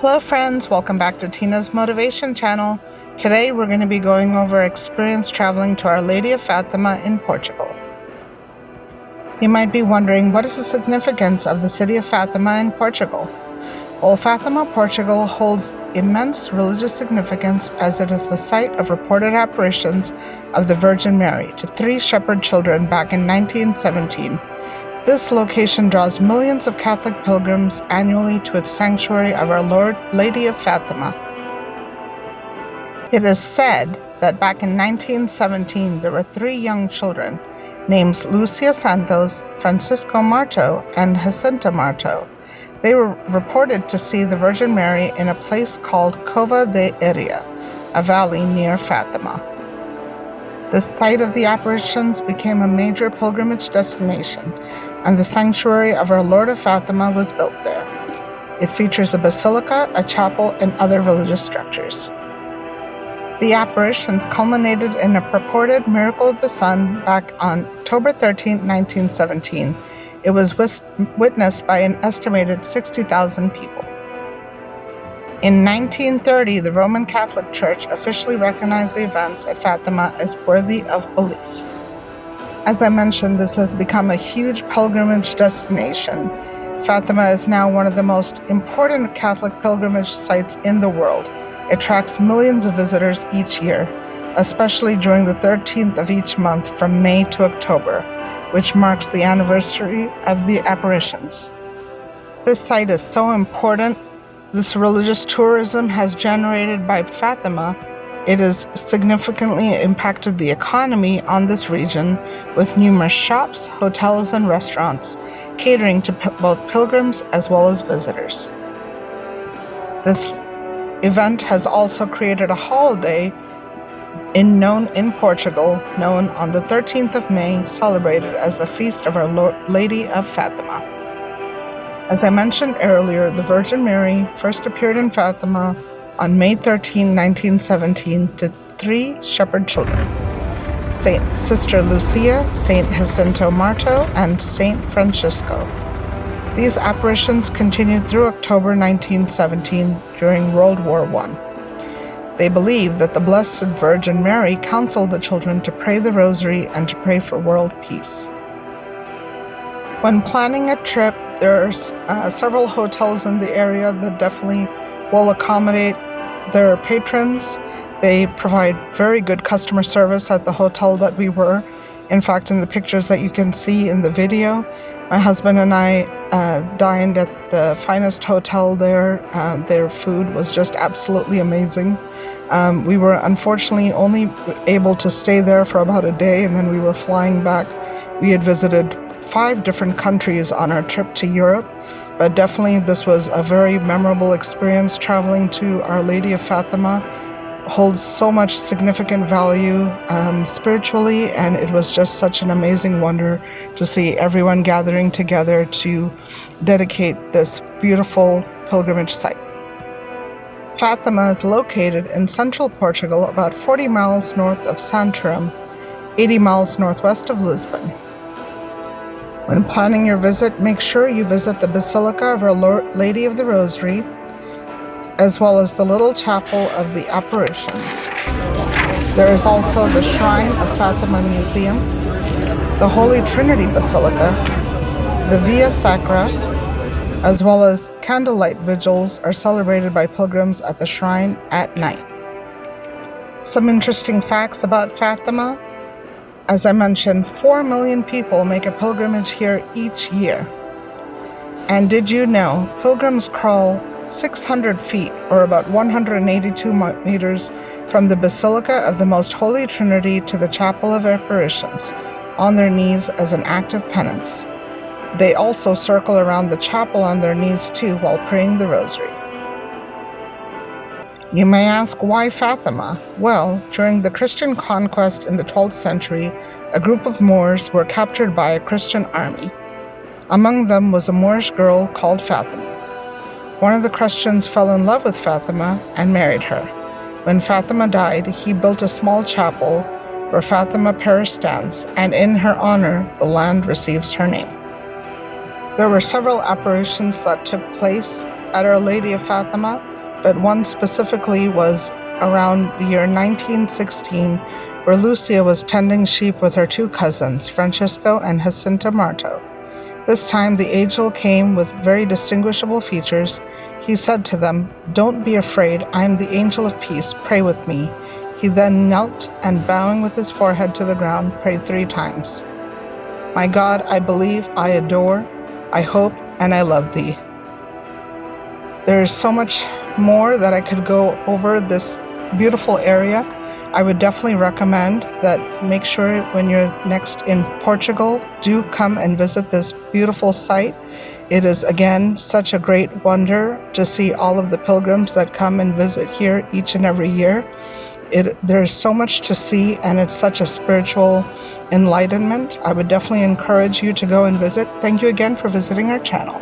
Hello friends, welcome back to Tina's Motivation channel. Today we're going to be going over experience traveling to Our Lady of Fatima in Portugal. You might be wondering, what is the significance of the city of Fatima in Portugal? Well, Fatima, Portugal holds immense religious significance as it is the site of reported apparitions of the Virgin Mary to 3 shepherd children back in 1917. This location draws millions of Catholic pilgrims annually to its sanctuary of Our Lady of Fatima. It is said that back in 1917 there were 3 young children named Lucia Santos, Francisco Marto, and Jacinta Marto. They were reported to see the Virgin Mary in a place called Cova de Iria, a valley near Fatima. The site of the apparitions became a major pilgrimage destination, and the sanctuary of Our Lord of Fatima was built there. It features a basilica, a chapel, and other religious structures. The apparitions culminated in a purported miracle of the sun back on October 13, 1917. It was witnessed by an estimated 60,000 people. In 1930, the Roman Catholic Church officially recognized the events at Fatima as worthy of belief. As I mentioned, this has become a huge pilgrimage destination. Fatima is now one of the most important Catholic pilgrimage sites in the world. It attracts millions of visitors each year, especially during the 13th of each month from May to October, which marks the anniversary of the apparitions. This site is so important. This religious tourism has generated by Fatima. It has significantly impacted the economy on this region with numerous shops, hotels, and restaurants catering to both pilgrims as well as visitors. This event has also created a holiday in Portugal, known on the 13th of May, celebrated as the Feast of Our Lady of Fatima. As I mentioned earlier, the Virgin Mary first appeared in Fatima on May 13, 1917, to 3 shepherd children, Sister Lucia, Saint Jacinto Marto, and Saint Francisco. These apparitions continued through October 1917 during World War I. They believe that the Blessed Virgin Mary counseled the children to pray the Rosary and to pray for world peace. When planning a trip, there are several hotels in the area that definitely will accommodate their patrons. They provide very good customer service at the hotel that we were. In fact, in the pictures that you can see in the video, my husband and I dined at the finest hotel there. Their food was just absolutely amazing. We were unfortunately only able to stay there for about a day, and then we were flying back. We had visited 5 different countries on our trip to Europe, but definitely this was a very memorable experience. Traveling to Our Lady of Fatima holds so much significant value spiritually, and it was just such an amazing wonder to see everyone gathering together to dedicate this beautiful pilgrimage site. Fatima is located in central Portugal, about 40 miles north of Santarém, 80 miles northwest of Lisbon. When planning your visit, make sure you visit the Basilica of Our Lady of the Rosary, as well as the little chapel of the apparitions. There is also the Shrine of Fatima Museum, the Holy Trinity Basilica, the Via Sacra, as well as candlelight vigils are celebrated by pilgrims at the shrine at night. Some interesting facts about Fatima. As I mentioned, 4 million people make a pilgrimage here each year. And did you know pilgrims crawl 600 feet, or about 182 meters, from the Basilica of the Most Holy Trinity to the Chapel of Apparitions, on their knees as an act of penance. They also circle around the chapel on their knees too while praying the Rosary. You may ask, why Fatima? Well, during the Christian conquest in the 12th century, a group of Moors were captured by a Christian army. Among them was a Moorish girl called Fatima. One of the Christians fell in love with Fatima and married her. When Fatima died, he built a small chapel where Fatima Parish stands, and in her honor, the land receives her name. There were several apparitions that took place at Our Lady of Fatima. but one specifically was around the year 1916, where Lucia was tending sheep with her two cousins, Francisco and Jacinta Marto. This time the angel came with very distinguishable features. He said to them, "Don't be afraid, I am the angel of peace, pray with me." He then knelt and, bowing with his forehead to the ground, prayed 3 times. "My God, I believe, I adore, I hope, and I love thee." There is so much more that I could go over this beautiful area. I would definitely recommend that make sure when you're next in Portugal, do come and visit this beautiful site. It is, again, such a great wonder to see all of the pilgrims that come and visit here each and every year. There's so much to see, and it's such a spiritual enlightenment. I would definitely encourage you to go and visit. Thank you again for visiting our channel.